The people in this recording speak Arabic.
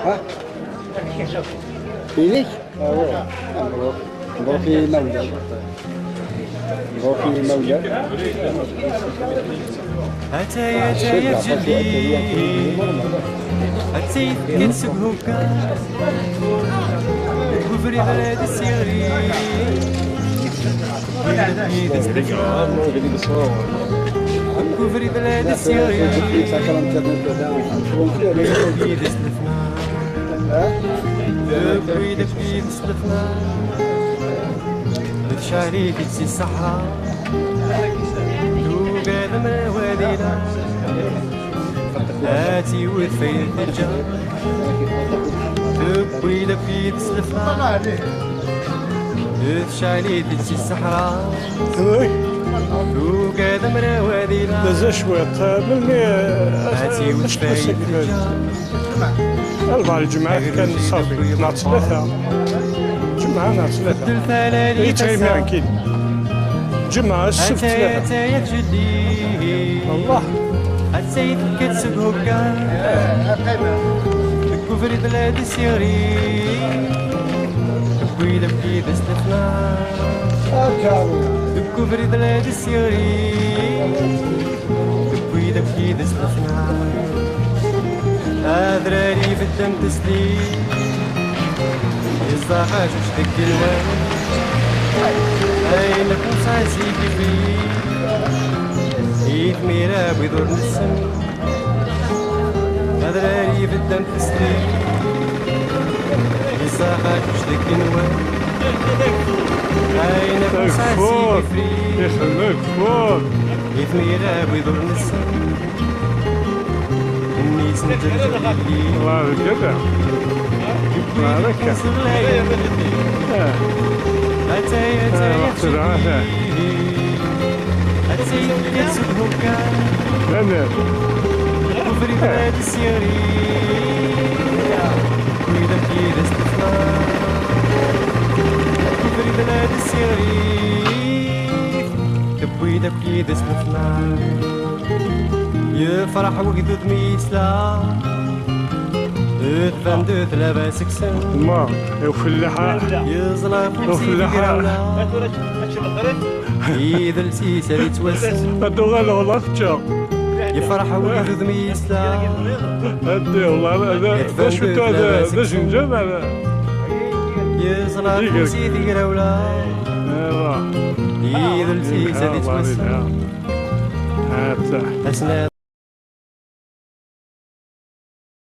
ها؟ فينيك؟ مبروك مولد. مبروك مولد. أتايا جلي أتايا كنسك هكا وفري بلاد السيري وفري بلاد السيري بيد سلفنا بيد سلفنا شعري كتسي الصحراء وقاد من وادينا هاتي وثفيد الجار تبوي لبيد سلفنا شعري كتسي الصحراء وقاد من وادينا دازا شويط مني هاتي وثفيد الجار أربع الجمعة كان صافي ناض ثلاثة جمعة ناض ثلاثة يتعيم أكيد جمعة السبت ثلاثة أتايا جلي الله السيد كتسب هكا كفر بلاد السيري ويلا بكيد سلفنا كفر بلاد السيري ويلا بكيد سلفنا أذراري في الدم تسليم يصدقها تشتك الوان أين كنت عزيك فيه إيد ميرا بيدور نسم أذراري في الدم تسليم يصدقها تشتك الوان أين كنت عزيك فيه يخليك فوق إيد ميرا بيدور نسم النيس نجرجر لي الله كذا بارك أتايا جلي أتايا كتسب هكا أنا وفري بلاد السيري ويلا بكيد سلفنا وفري بلاد السيري ويلا بكيد سلفنا يفرح وقدود ميسلا تفندو ثلاثة سكسن ما وفلاحة يزلق وفلاحة إذا السيسة اللي توسن هادو غير الغلط جا يفرح وقدود ميسلا هادي والله هذا شفتو هذا جنجان هذا يزلق سيدي قراولا ايوا إذا السيسة اللي توسن هذا أسناد